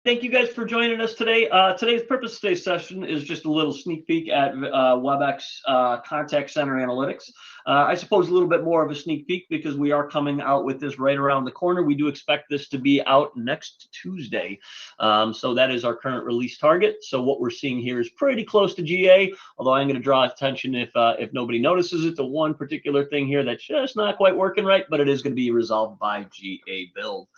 Thank you guys for joining us today. Today's purpose of today's session is just a little sneak peek at Webex Contact Center Analytics. I suppose a little bit more of a sneak peek because we are coming out with this right around the corner. We do expect this to be out next Tuesday. So that is our current release target. So what we're seeing here is pretty close to GA, although I'm going to draw attention if nobody notices it to one particular thing here that's just not quite working right, but it is going to be resolved by GA build.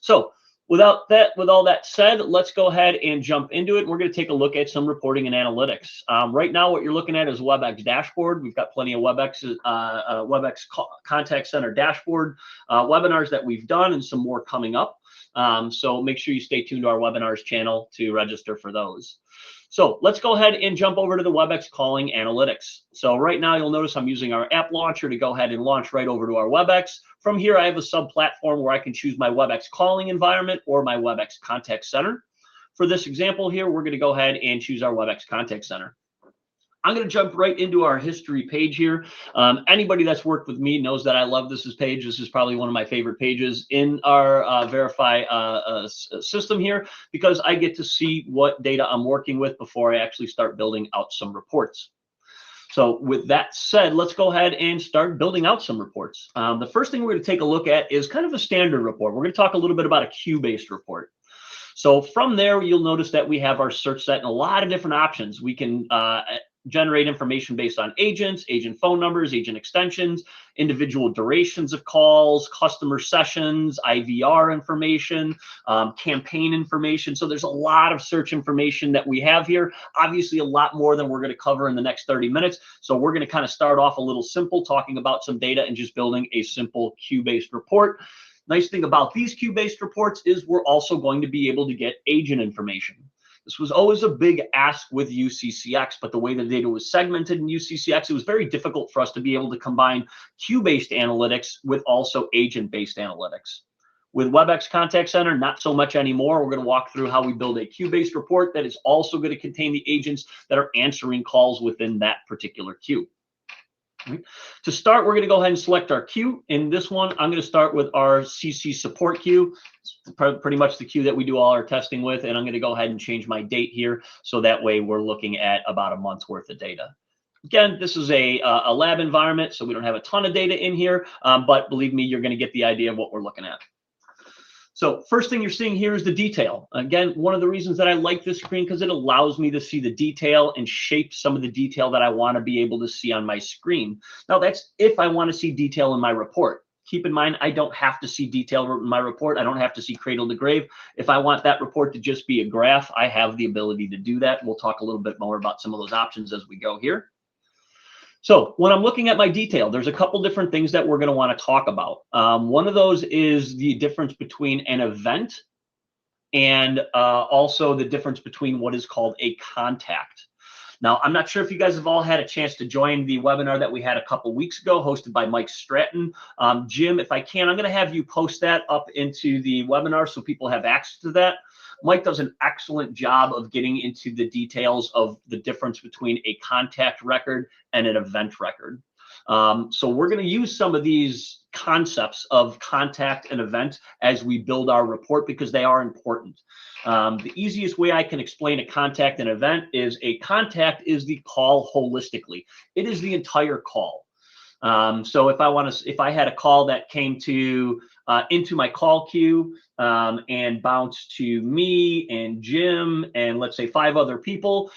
So with all that said, let's go ahead and jump into it. We're going to take a look at some reporting and analytics. Right now, what you're looking at is Webex dashboard. We've got plenty of Webex Contact Center dashboard webinars that we've done and some more coming up. So make sure you stay tuned to our webinars channel to register for those. So let's go ahead and jump over to the Webex calling analytics. So right now you'll notice I'm using our app launcher to go ahead and launch right over to our Webex. From here, I have a sub platform where I can choose my Webex calling environment or my Webex Contact Center. For this example here, we're going to go ahead and choose our Webex Contact Center. I'm going to jump right into our history page here. Anybody that's worked with me knows that I love this page. This is probably one of my favorite pages in our Verify system here because I get to see what data I'm working with before I actually start building out some reports. So with that said, let's go ahead and start building out some reports. The first thing we're going to take a look at is kind of a standard report. We're going to talk a little bit about a queue-based report. So from there, you'll notice that we have our search set and a lot of different options. We can generate information based on agents, agent phone numbers, agent extensions, individual durations of calls, customer sessions, IVR information, campaign information. So there's a lot of search information that we have here. Obviously, a lot more than we're going to cover in the next 30 minutes. So we're going to kind of start off a little simple, talking about some data and just building a simple queue-based report. Nice thing about these queue-based reports is we're also going to be able to get agent information. This was always a big ask with UCCX, but the way the data was segmented in UCCX, it was very difficult for us to be able to combine queue-based analytics with also agent-based analytics. With Webex Contact Center, not so much anymore. We're going to walk through how we build a queue-based report that is also going to contain the agents that are answering calls within that particular queue. To start, we're going to go ahead and select our queue. In this one, I'm going to start with our CC support queue. It's pretty much the queue that we do all our testing with, and I'm going to go ahead and change my date here, so that way we're looking at about a month's worth of data. Again, this is a lab environment, so we don't have a ton of data in here, but believe me, you're going to get the idea of what we're looking at. So first thing you're seeing here is the detail. Again, one of the reasons that I like this screen because it allows me to see the detail and shape some of the detail that I want to be able to see on my screen. Now that's if I want to see detail in my report. Keep in mind, I don't have to see detail in my report. I don't have to see cradle to grave. If I want that report to just be a graph, I have the ability to do that. We'll talk a little bit more about some of those options as we go here. So when I'm looking at my detail, there's a couple different things that we're going to want to talk about. One of those is the difference between an event and also the difference between what is called a contact. Now, I'm not sure if you guys have all had a chance to join the webinar that we had a couple weeks ago, hosted by Mike Stratton. Jim, if I can, I'm going to have you post that up into the webinar so people have access to that. Mike does an excellent job of getting into the details of the difference between a contact record and an event record. So we're going to use some of these concepts of contact and event as we build our report because they are important. The easiest way I can explain a contact and event is a contact is the call holistically. It is the entire call. So if I had a call that came to into my call queue and bounced to me and Jim and let's say 5 other people,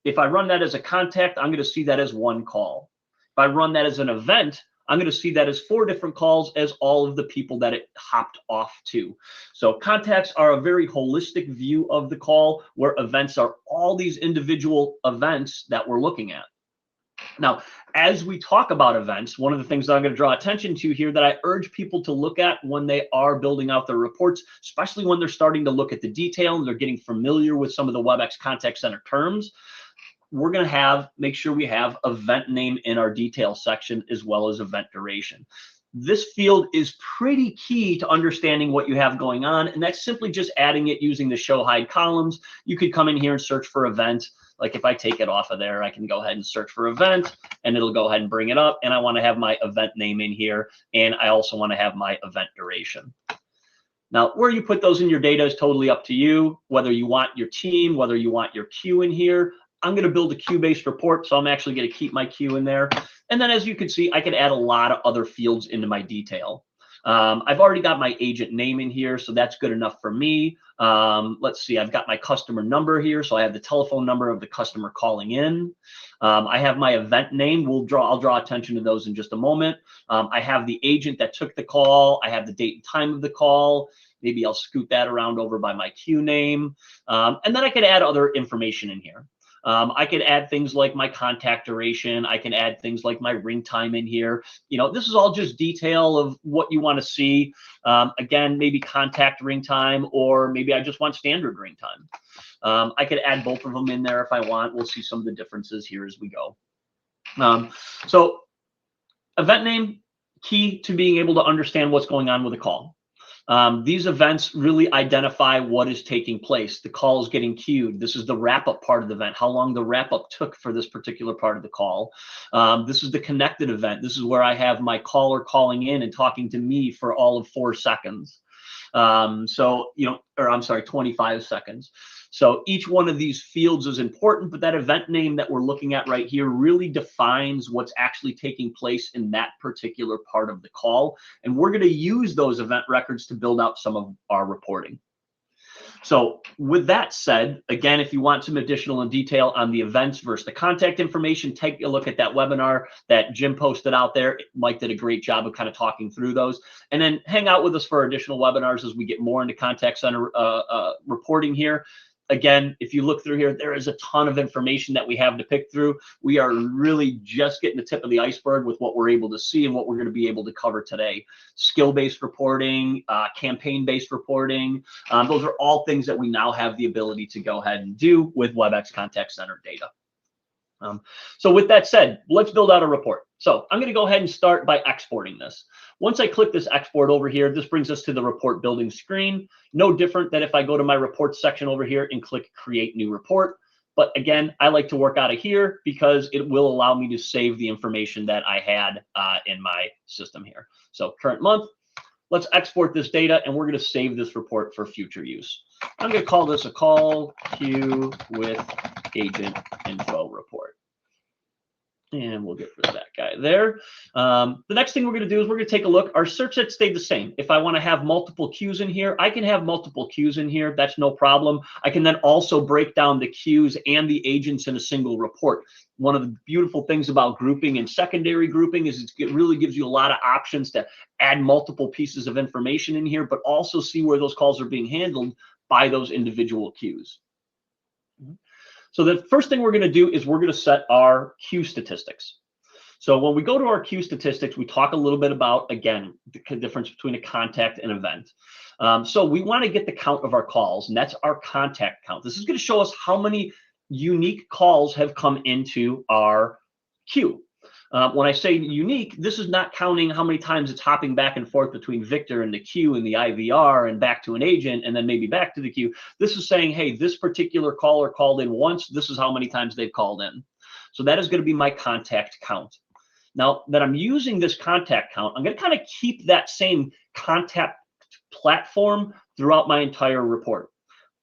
if I run that as a contact, I'm going to see that as one call. If I run that as an event, I'm going to see that as 4 different calls as all of the people that it hopped off to. So contacts are a very holistic view of the call, where events are all these individual events that we're looking at. Now, as we talk about events, one of the things that I'm going to draw attention to here that I urge people to look at when they are building out their reports, especially when they're starting to look at the detail and they're getting familiar with some of the Webex Contact Center terms, we're going to make sure we have event name in our detail section as well as event duration. This field is pretty key to understanding what you have going on, and that's simply just adding it using the show hide columns. You could come in here and search for event. Like if I take it off of there, I can go ahead and search for event and it'll go ahead and bring it up. And I want to have my event name in here. And I also want to have my event duration. Now, where you put those in your data is totally up to you, whether you want your team, whether you want your queue in here. I'm going to build a queue-based report, so I'm actually going to keep my queue in there. And then as you can see, I can add a lot of other fields into my detail. I've already got my agent name in here, so that's good enough for me. Let's see, I've got my customer number here, so I have the telephone number of the customer calling in. I have my event name. I'll draw attention to those in just a moment. I have the agent that took the call. I have the date and time of the call. Maybe I'll scoot that around over by my queue name. And then I could add other information in here. I could add things like my contact duration. I can add things like my ring time in here. This is all just detail of what you want to see. Again, maybe contact ring time, or maybe I just want standard ring time. I could add both of them in there if I want. We'll see some of the differences here as we go. So event name, key to being able to understand what's going on with a call. These events really identify what is taking place. The call is getting queued. This is the wrap-up part of the event, how long the wrap-up took for this particular part of the call. This is the connected event. This is where I have my caller calling in and talking to me for all of 4 seconds. I'm sorry, 25 seconds. So each one of these fields is important, but that event name that we're looking at right here really defines what's actually taking place in that particular part of the call. And we're going to use those event records to build out some of our reporting. So with that said, again, if you want some additional detail on the events versus the contact information, take a look at that webinar that Jim posted out there. Mike did a great job of kind of talking through those. And then hang out with us for additional webinars as we get more into contact center reporting here. Again, if you look through here, there is a ton of information that we have to pick through. We are really just getting the tip of the iceberg with what we're able to see and what we're going to be able to cover today. Skill-based reporting, campaign-based reporting. Those are all things that we now have the ability to go ahead and do with Webex Contact Center data. So with that said, let's build out a report. So I'm going to go ahead and start by exporting this. Once I click this export over here, this brings us to the report building screen. No different than if I go to my reports section over here and click create new report. But again, I like to work out of here because it will allow me to save the information that I had in my system here. So current month, let's export this data and we're going to save this report for future use. I'm going to call this a call queue with agent info report. And we'll get rid of that guy there. The next thing we're going to do is we're going to take a look. Our search set stayed the same. If I want to have multiple queues in here, I can have multiple queues in here. That's no problem. I can then also break down the queues and the agents in a single report. One of the beautiful things about grouping and secondary grouping is it really gives you a lot of options to add multiple pieces of information in here, but also see where those calls are being handled by those individual queues. So the first thing we're going to do is we're going to set our queue statistics. So when we go to our queue statistics, we talk a little bit about, again, the difference between a contact and event. So we want to get the count of our calls, and that's our contact count. This is going to show us how many unique calls have come into our queue. When I say unique, this is not counting how many times it's hopping back and forth between Victor and the queue and the IVR and back to an agent and then maybe back to the queue. This is saying, hey, this particular caller called in once. This is how many times they've called in. So that is going to be my contact count. Now that I'm using this contact count, I'm going to kind of keep that same contact platform throughout my entire report.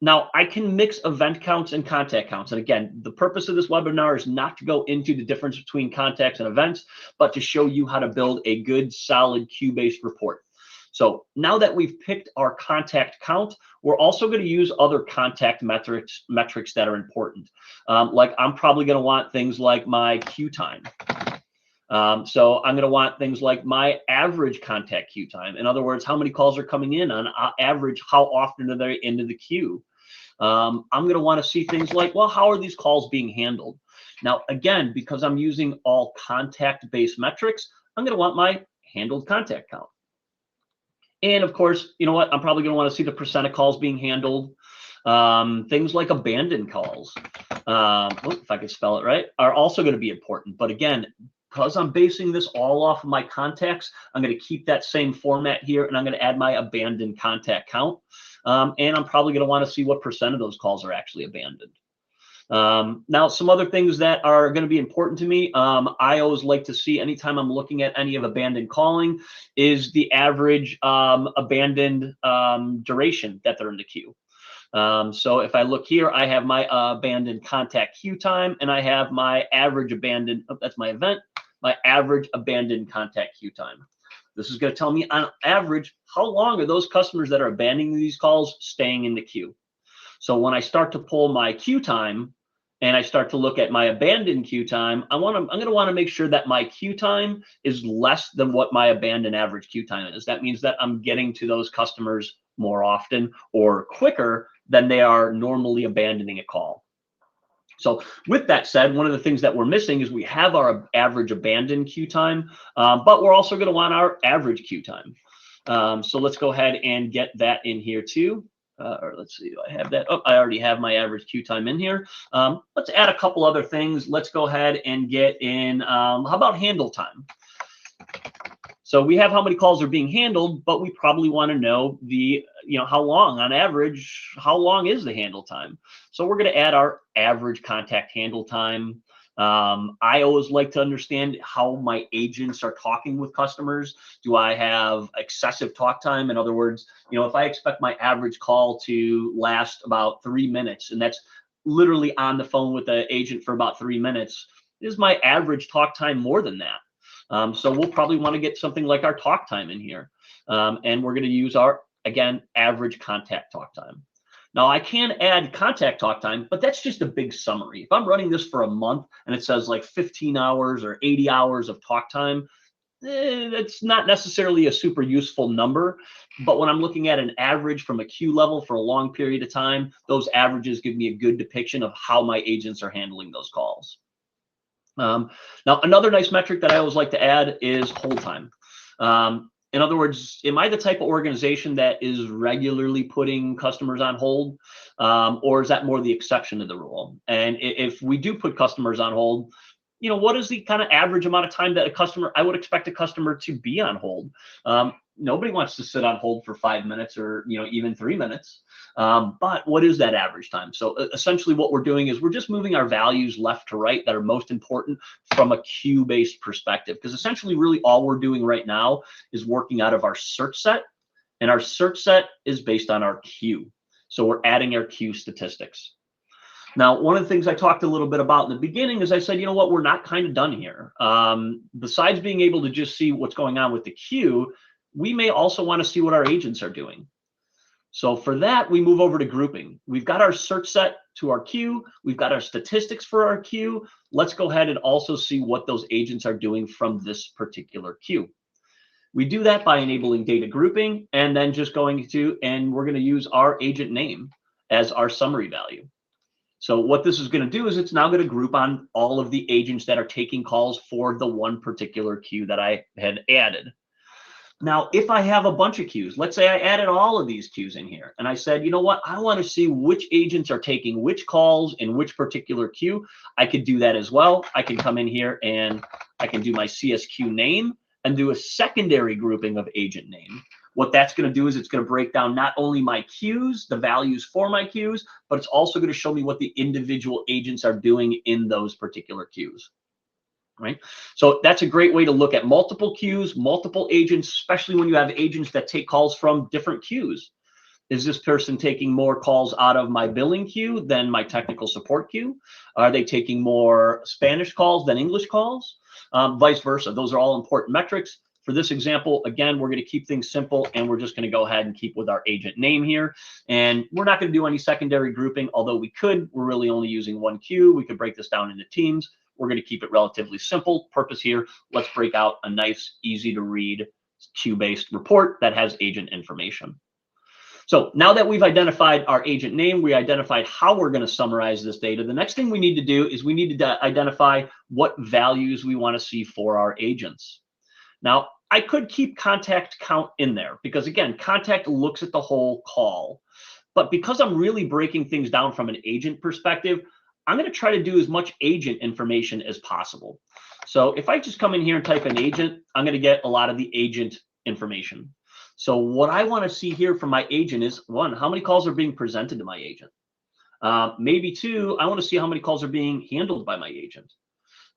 Now, I can mix event counts and contact counts. And again, the purpose of this webinar is not to go into the difference between contacts and events, but to show you how to build a good, solid queue-based report. So now that we've picked our contact count, we're also going to use other contact metrics that are important. Like I'm probably going to want things like my queue time. So I'm going to want things like my average contact queue time. In other words, how many calls are coming in on average? How often are they into the queue? I'm going to want to see things like, well, how are these calls being handled? Now, again, because I'm using all contact-based metrics, I'm going to want my handled contact count. And of course, you know what? I'm probably going to want to see the percent of calls being handled. Things like abandoned calls, if I could spell it right, are also going to be important. But again, because I'm basing this all off of my contacts, I'm going to keep that same format here, and I'm going to add my abandoned contact count. And I'm probably going to want to see what percent of those calls are actually abandoned. Now, some other things that are going to be important to me, I always like to see anytime I'm looking at any of abandoned calling is the average abandoned duration that they're in the queue. So if I look here, I have my abandoned contact queue time, and I have my average abandoned, oh, that's my event, my average abandoned contact queue time. This is going to tell me on average, how long are those customers that are abandoning these calls staying in the queue? So when I start to pull my queue time and I start to look at my abandoned queue time, I'm going to want to make sure that my queue time is less than what my abandoned average queue time is. That means that I'm getting to those customers more often or quicker than they are normally abandoning a call. So with that said, one of the things that we're missing is we have our average abandoned queue time, but we're also going to want our average queue time. So let's go ahead and get that in here too. Or let's see, do I have that? Oh, I already have my average queue time in here. Let's add a couple other things. Let's go ahead and get in, how about handle time? So we have how many calls are being handled, but we probably want to know the, how long on average, how long is the handle time? So we're going to add our average contact handle time. I always like to understand how my agents are talking with customers. Do I have excessive talk time? In other words, if I expect my average call to last about 3 minutes, and that's literally on the phone with the agent for about 3 minutes, is my average talk time more than that? So we'll probably want to get something like our talk time in here. And we're going to use our, again, average contact talk time. Now I can add contact talk time, but that's just a big summary. If I'm running this for a month and it says like 15 hours or 80 hours of talk time, that's not necessarily a super useful number. But when I'm looking at an average from a queue level for a long period of time, those averages give me a good depiction of how my agents are handling those calls. Now, another nice metric that I always like to add is hold time. In other words, am I the type of organization that is regularly putting customers on hold, or is that more the exception to the rule? And if we do put customers on hold, what is the kind of average amount of time that I would expect a customer to be on hold? Nobody wants to sit on hold for 5 minutes or, even 3 minutes. But what is that average time? So essentially what we're doing is we're just moving our values left to right that are most important from a queue-based perspective. Because essentially really all we're doing right now is working out of our search set. And our search set is based on our queue. So we're adding our queue statistics. Now, one of the things I talked a little bit about in the beginning is I said, what, we're not kind of done here. Besides being able to just see what's going on with the queue, we may also want to see what our agents are doing. So for that, we move over to grouping. We've got our search set to our queue. We've got our statistics for our queue. Let's go ahead and also see what those agents are doing from this particular queue. We do that by enabling data grouping and then just going to, and we're going to use our agent name as our summary value. So what this is going to do is it's now going to group on all of the agents that are taking calls for the one particular queue that I had added. Now, if I have a bunch of queues, let's say I added all of these queues in here and I said, what, I want to see which agents are taking which calls in which particular queue. I could do that as well. I can come in here and I can do my CSQ name and do a secondary grouping of agent name. What that's going to do is it's going to break down not only my queues, the values for my queues, but it's also going to show me what the individual agents are doing in those particular queues. Right? So that's a great way to look at multiple queues, multiple agents, especially when you have agents that take calls from different queues. Is this person taking more calls out of my billing queue than my technical support queue? Are they taking more Spanish calls than English calls? Vice versa. Those are all important metrics. For this example, again, we're going to keep things simple and we're just going to go ahead and keep with our agent name here. And we're not going to do any secondary grouping, although we could. We're really only using one queue. We could break this down into teams. We're going to keep it relatively simple. Purpose here, let's break out a nice, easy to read queue-based report that has agent information. So now that we've identified our agent name, we identified how we're going to summarize this data. The next thing we need to do is we need to identify what values we want to see for our agents. Now, I could keep contact count in there because, again, contact looks at the whole call. But because I'm really breaking things down from an agent perspective, I'm going to try to do as much agent information as possible. So if I just come in here and type in agent, I'm going to get a lot of the agent information. So what I want to see here from my agent is, one, how many calls are being presented to my agent? Maybe two, I want to see how many calls are being handled by my agent.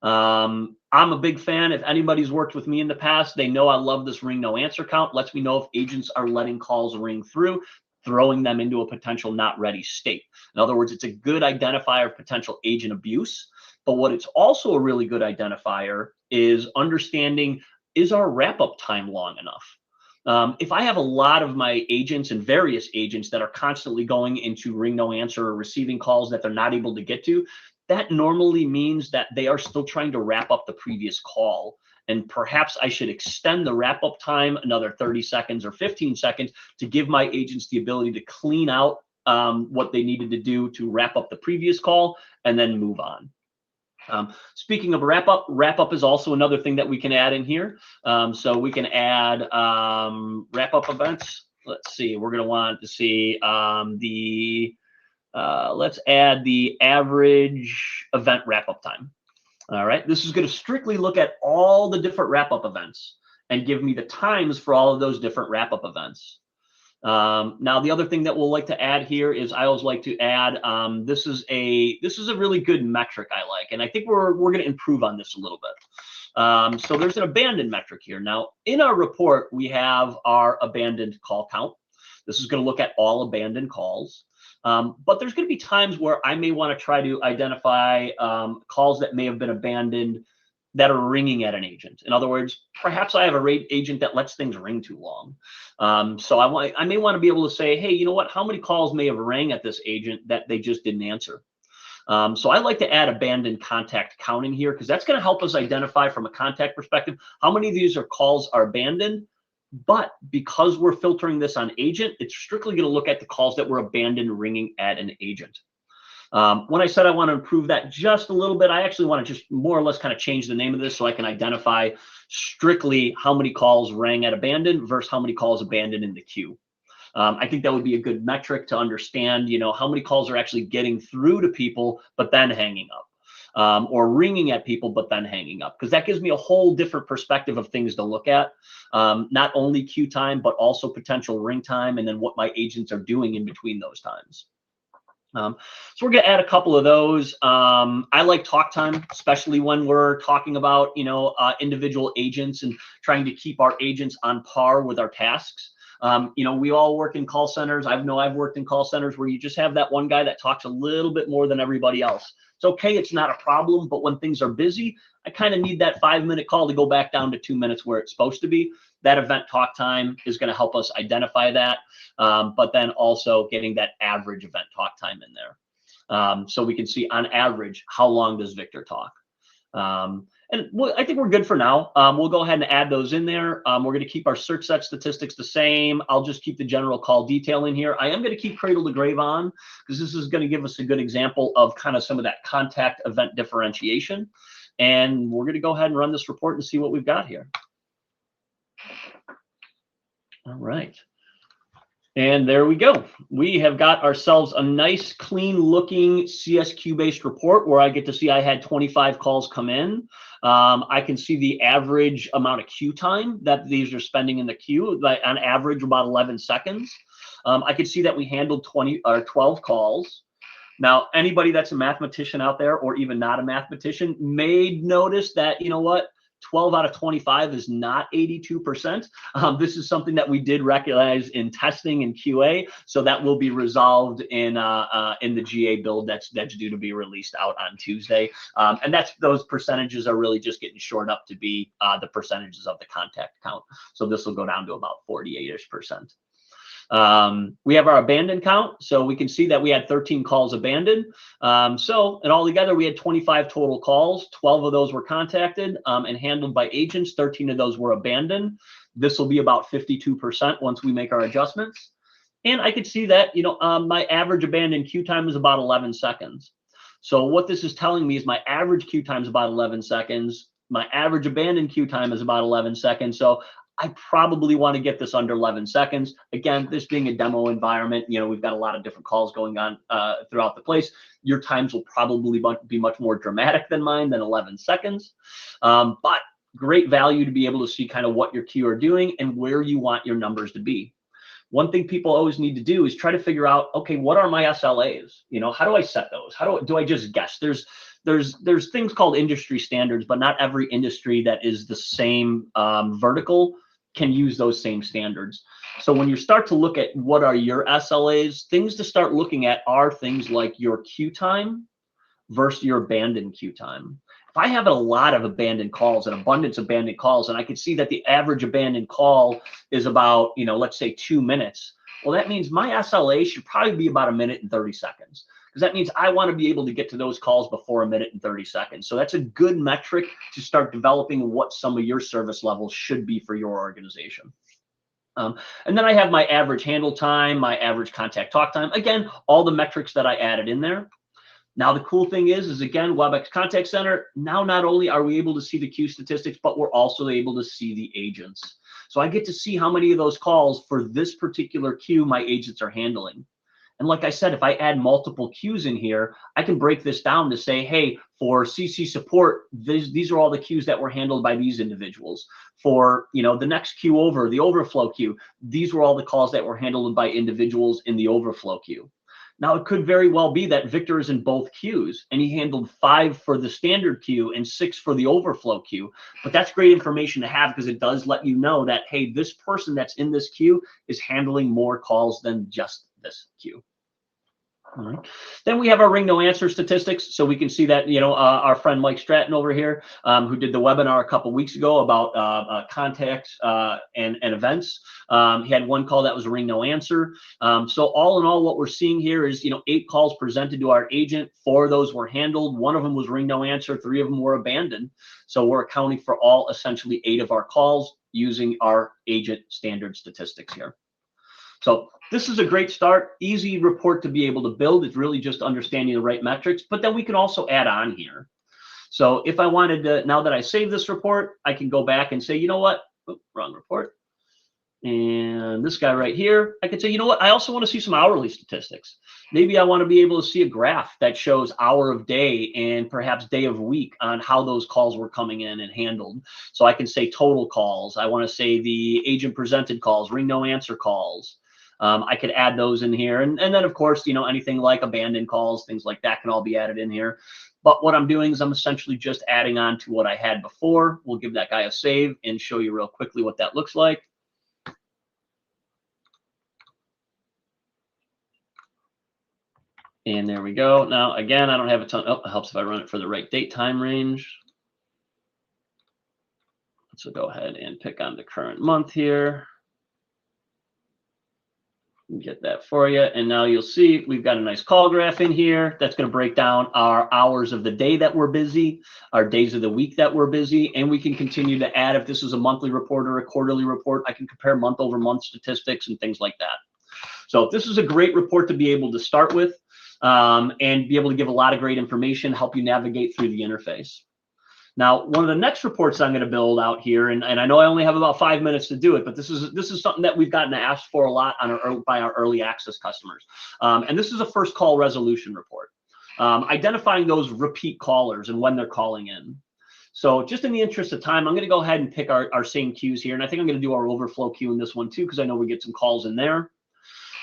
I'm a big fan. If anybody's worked with me in the past, they know I love this ring no answer count. Lets me know if agents are letting calls ring through, throwing them into a potential not ready state. In other words, it's a good identifier of potential agent abuse. But what it's also a really good identifier is understanding, is our wrap-up time long enough? If I have a lot of my agents and various agents that are constantly going into ring no answer or receiving calls that they're not able to get to, that normally means that they are still trying to wrap up the previous call. And perhaps I should extend the wrap-up time another 30 seconds or 15 seconds to give my agents the ability to clean out what they needed to do to wrap up the previous call and then move on. Speaking of wrap-up is also another thing that we can add in here. So we can add wrap-up events. Let's see, we're going to want to see let's add the average event wrap-up time. All right, this is going to strictly look at all the different wrap-up events and give me the times for all of those different wrap-up events. Now, the other thing that we'll like to add here is I always like to add, this is a really good metric I like, and I think we're going to improve on this a little bit. So there's an abandoned metric here. Now, in our report, we have our abandoned call count. This is going to look at all abandoned calls. But there's going to be times where I may want to try to identify calls that may have been abandoned that are ringing at an agent. In other words, perhaps I have a rate agent that lets things ring too long. So I may want to be able to say, hey, you know what? How many calls may have rang at this agent that they just didn't answer? So I like to add abandoned contact counting here because that's going to help us identify from a contact perspective how many of these calls are abandoned. But because we're filtering this on agent, it's strictly going to look at the calls that were abandoned ringing at an agent. When I said I want to improve that just a little bit, I actually want to just more or less kind of change the name of this so I can identify strictly how many calls rang at abandoned versus how many calls abandoned in the queue. I think that would be a good metric to understand, how many calls are actually getting through to people, but then hanging up, or ringing at people, but then hanging up, because that gives me a whole different perspective of things to look at. Not only queue time, but also potential ring time, and then what my agents are doing in between those times. So we're going to add a couple of those. I like talk time, especially when we're talking about, individual agents and trying to keep our agents on par with our tasks. We all work in call centers. I've worked in call centers where you just have that one guy that talks a little bit more than everybody else. It's okay. It's not a problem. But when things are busy, I kind of need that 5-minute call to go back down to 2 minutes where it's supposed to be. That event talk time is going to help us identify that. But then also getting that average event talk time in there. So we can see on average, how long does Victor talk? And I think we're good for now. We'll go ahead and add those in there. We're going to keep our search set statistics the same. I'll just keep the general call detail in here. I am going to keep cradle to grave on because this is going to give us a good example of kind of some of that contact event differentiation. And we're going to go ahead and run this report and see what we've got here. All right. And there we go. We have got ourselves a nice, clean looking CSQ-based report where I get to see I had 25 calls come in. I can see the average amount of queue time that these are spending in the queue, like on average about 11 seconds. I could see that we handled 12 calls. Now, anybody that's a mathematician out there or even not a mathematician may notice that, 12 out of 25 is not 82%. This is something that we did recognize in testing and QA, so that will be resolved in the GA build that's due to be released out on Tuesday. And those percentages are really just getting shored up to be the percentages of the contact count. So this will go down to about 48-ish%. We have our abandoned count, so we can see that we had 13 calls abandoned. So and all together we had 25 total calls. 12 of those were contacted and handled by agents. 13 of those were abandoned. This will be about 52% once we make our adjustments. And I could see that my average abandoned queue time is about 11 seconds. So what this is telling me is my average queue time is about 11 seconds. My average abandoned queue time is about 11 seconds. So I probably want to get this under 11 seconds. Again, this being a demo environment, we've got a lot of different calls going on throughout the place. Your times will probably be much more dramatic than mine, than 11 seconds. But great value to be able to see kind of what your queue are doing and where you want your numbers to be. one thing people always need to do is try to figure out, okay, what are my SLAs? You know, how do I set those? How do I just guess? There's things called industry standards, but not every industry that is the same vertical can use those same standards. So when you start to look at what are your SLAs, things to start looking at are things like your queue time versus your abandoned queue time. If I have a lot of abandoned calls, an abundance of abandoned calls, and I can see that the average abandoned call is about, you know, let's say 2 minutes. Well, that means my SLA should probably be about 1 minute and 30 seconds. Because that means I want to be able to get to those calls before 1 minute and 30 seconds. So that's a good metric to start developing what some of your service levels should be for your organization. And then I have my average handle time, my average contact talk time. Again, all the metrics that I added in there. Now, the cool thing is again, Webex Contact Center, now not only are we able to see the queue statistics, but we're also able to see the agents. So I get to see how many of those calls for this particular queue my agents are handling. And like I said, if I add multiple queues in here, I can break this down to say, hey, for CC support, these are all the queues that were handled by these individuals. For, you know, the next queue over, the overflow queue, these were all the calls that were handled by individuals in the overflow queue. Now, it could very well be that Victor is in both queues and he handled 5 for the standard queue and 6 for the overflow queue. But that's great information to have because it does let you know that, hey, this person that's in this queue is handling more calls than just this queue. All right. Then we have our ring no answer statistics. So we can see that, you know, our friend Mike Stratton over here, who did the webinar a couple weeks ago about contacts and events. He had one call that was a ring no answer. So all in all, what we're seeing here is, you know, 8 calls presented to our agent. 4 of those were handled. 1 of them was ring no answer. 3 of them were abandoned. So we're accounting for all essentially 8 of our calls using our agent standard statistics here. So this is a great start, easy report to be able to build. It's really just understanding the right metrics, but then we can also add on here. So if I wanted to, now that I save this report, I can go back and say, you know what, wrong report. And this guy right here, I could say, you know what, I also want to see some hourly statistics. Maybe I want to be able to see a graph that shows hour of day and perhaps day of week on how those calls were coming in and handled. So I can say total calls. I want to say the agent presented calls, ring no answer calls. I could add those in here. And then, of course, you know, anything like abandoned calls, things like that can all be added in here. But what I'm doing is I'm essentially just adding on to what I had before. We'll give that guy a save and show you real quickly what that looks like. And there we go. Now, again, I don't have a ton. Oh, it helps if I run it for the right date time range. So go ahead and pick on the current month here. Get that for you. And now you'll see we've got a nice call graph in here that's going to break down our hours of the day that we're busy, our days of the week that we're busy, and we can continue to add. If this is a monthly report or a quarterly report, I can compare month over month statistics and things like that. So this is a great report to be able to start with and be able to give a lot of great information, help you navigate through the interface. Now, one of the next reports I'm going to build out here, and I know I only have about 5 minutes to do it, but this is something that we've gotten asked for a lot on by our early access customers. And this is a first call resolution report, identifying those repeat callers and when they're calling in. So just in the interest of time, I'm going to go ahead and pick our same queues here. And I think I'm going to do our overflow queue in this one too, because I know we get some calls in there.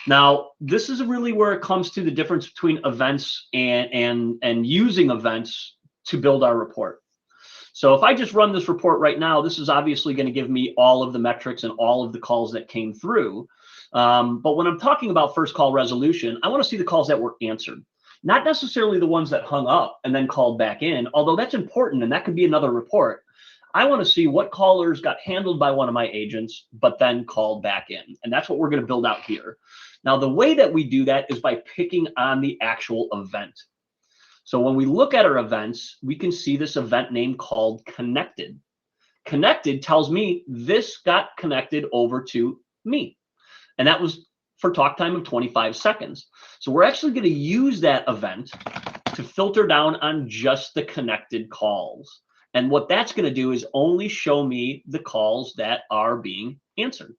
Now, this is really where it comes to the difference between events and using events to build our report. So if I just run this report right now, this is obviously going to give me all of the metrics and all of the calls that came through. But when I'm talking about first call resolution, I want to see the calls that were answered, not necessarily the ones that hung up and then called back in, although that's important and that could be another report. I want to see what callers got handled by one of my agents, but then called back in. And that's what we're going to build out here. Now, the way that we do that is by picking on the actual event. So when we look at our events, we can see this event name called connected. Connected tells me this got connected over to me. And that was for talk time of 25 seconds. So we're actually going to use that event to filter down on just the connected calls. And what that's going to do is only show me the calls that are being answered.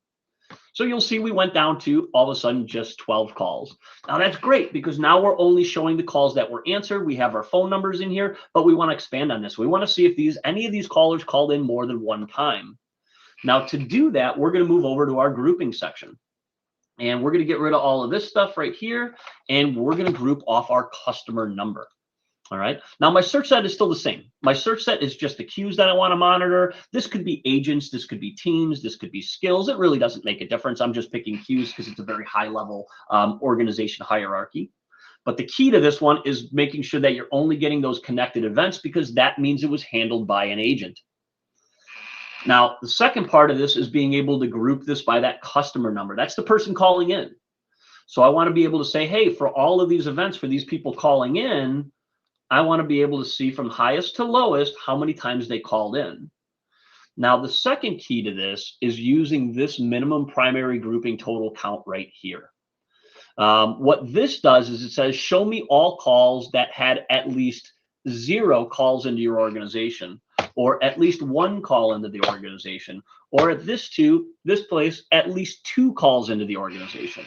So you'll see we went down to all of a sudden just 12 calls. Now that's great because now we're only showing the calls that were answered. We have our phone numbers in here, but we want to expand on this. We want to see if any of these callers called in more than one time. Now to do that, we're going to move over to our grouping section. And we're going to get rid of all of this stuff right here, and we're going to group off our customer number. All right. Now my search set is still the same. My search set is just the queues that I want to monitor. This could be agents. This could be teams. This could be skills. It really doesn't make a difference. I'm just picking queues because it's a very high level organization hierarchy. But the key to this one is making sure that you're only getting those connected events, because that means it was handled by an agent. Now, the second part of this is being able to group this by that customer number. That's the person calling in. So I want to be able to say, hey, for all of these events, for these people calling in, I want to be able to see from highest to lowest how many times they called in. Now, the second key to this is using this minimum primary grouping total count right here. What this does is it says, show me all calls that had at least 0 calls into your organization, or at least 1 call into the organization, or at this place, at least 2 calls into the organization.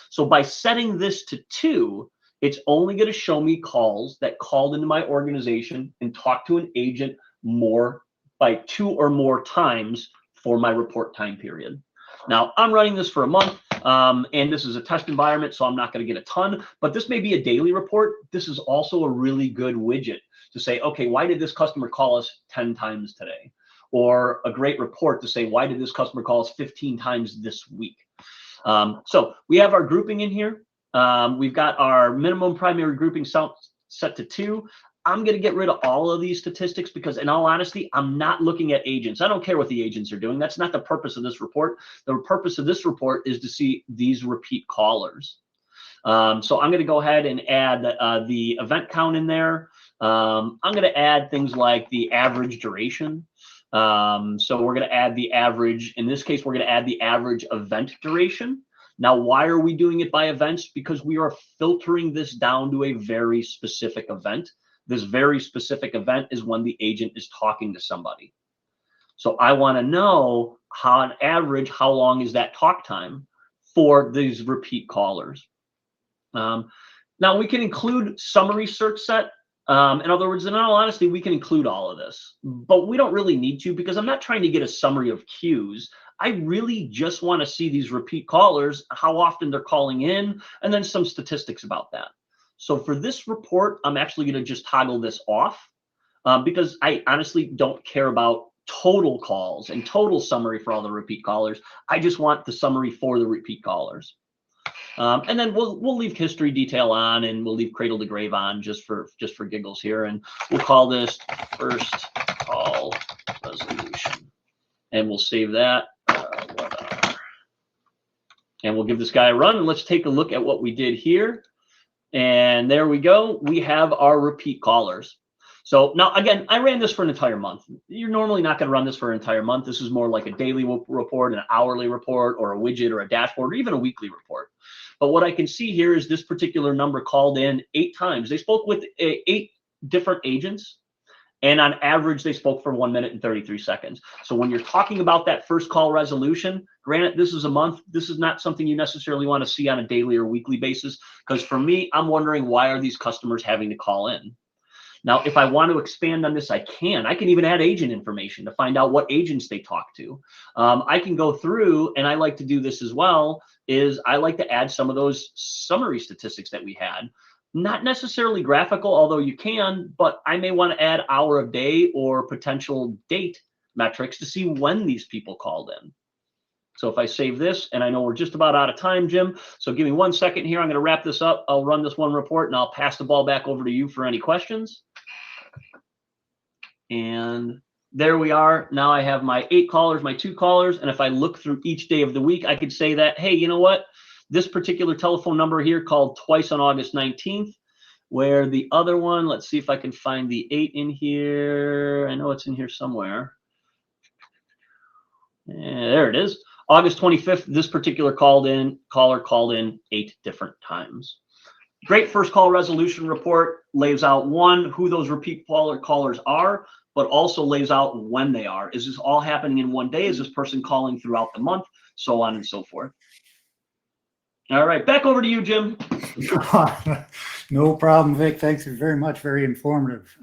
So by setting this to 2, it's only going to show me calls that called into my organization and talked to an agent more by 2 or more times for my report time period. Now, I'm running this for a month, and this is a test environment, so I'm not going to get a ton, but this may be a daily report. This is also a really good widget to say, okay, why did this customer call us 10 times today? Or a great report to say, why did this customer call us 15 times this week? So we have our grouping in here. We've got our minimum primary grouping set to 2. I'm going to get rid of all of these statistics because, in all honesty, I'm not looking at agents. I don't care what the agents are doing. That's not the purpose of this report. The purpose of this report is to see these repeat callers. So I'm going to go ahead and add the event count in there. I'm going to add things like the average duration. So we're going to add the average. In this case, we're going to add the average event duration. Now, why are we doing it by events? Because we are filtering this down to a very specific event. This very specific event is when the agent is talking to somebody. So I want to know how, on average, how long is that talk time for these repeat callers. Now, we can include summary search set. In other words, in all honesty, we can include all of this, but we don't really need to, because I'm not trying to get a summary of queues. I really just want to see these repeat callers, how often they're calling in, and then some statistics about that. So for this report, I'm actually going to just toggle this off because I honestly don't care about total calls and total summary for all the repeat callers. I just want the summary for the repeat callers. And then we'll leave history detail on, and we'll leave cradle to grave on just for giggles here, and we'll call this first call resolution, and we'll save that. And we'll give this guy a run, and let's take a look at what we did here. And there we go. We have our repeat callers. So now, again, I ran this for an entire month. You're normally not going to run this for an entire month. This is more like a daily report, an hourly report, or a widget, or a dashboard, or even a weekly report. But what I can see here is this particular number called in 8 times. They spoke with 8 different agents, and on average, they spoke for 1 minute and 33 seconds. So when you're talking about that first call resolution, granted, this is a month. This is not something you necessarily want to see on a daily or weekly basis, because for me, I'm wondering, why are these customers having to call in? Now, if I want to expand on this, I can. I can even add agent information to find out what agents they talk to. I can go through, and I like to do this as well, is I like to add some of those summary statistics that we had. Not necessarily graphical, although you can, but I may want to add hour of day or potential date metrics to see when these people called in. So if I save this, and I know we're just about out of time, Jim, so give me 1 second here. I'm going to wrap this up. I'll run this one report, and I'll pass the ball back over to you for any questions. And there we are. Now I have my 8 callers, my 2 callers, and if I look through each day of the week, I could say that, hey, you know what? This particular telephone number here called twice on August 19th, where the other one, let's see if I can find the 8 in here. I know it's in here somewhere. And there it is. August 25th, this particular caller called in 8 different times. Great first call resolution report, lays out, one, who those repeat callers are, but also lays out when they are. Is this all happening in one day? Is this person calling throughout the month? So on and so forth. All right, back over to you, Jim. No problem, Vic. Thanks very much. Very informative.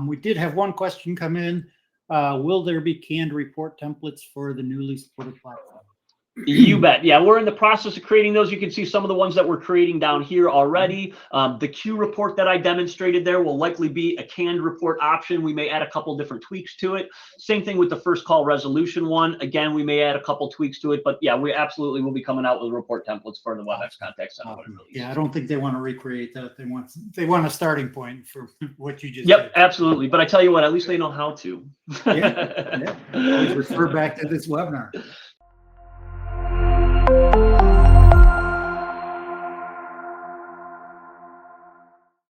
We did have one question come in. Will there be canned report templates for the newly supported platform? You bet. Yeah, we're in the process of creating those. You can see some of the ones that we're creating down here already. The Q report that I demonstrated there will likely be a canned report option. We may add a couple different tweaks to it. Same thing with the first call resolution one. Again, we may add a couple tweaks to it, but yeah, we absolutely will be coming out with report templates for the Webex Contact Center. Yeah, I don't think they want to recreate that. They want a starting point for what you just Yep, did. absolutely. But I tell you what, at least they know how to. Yeah. Always refer back to this webinar.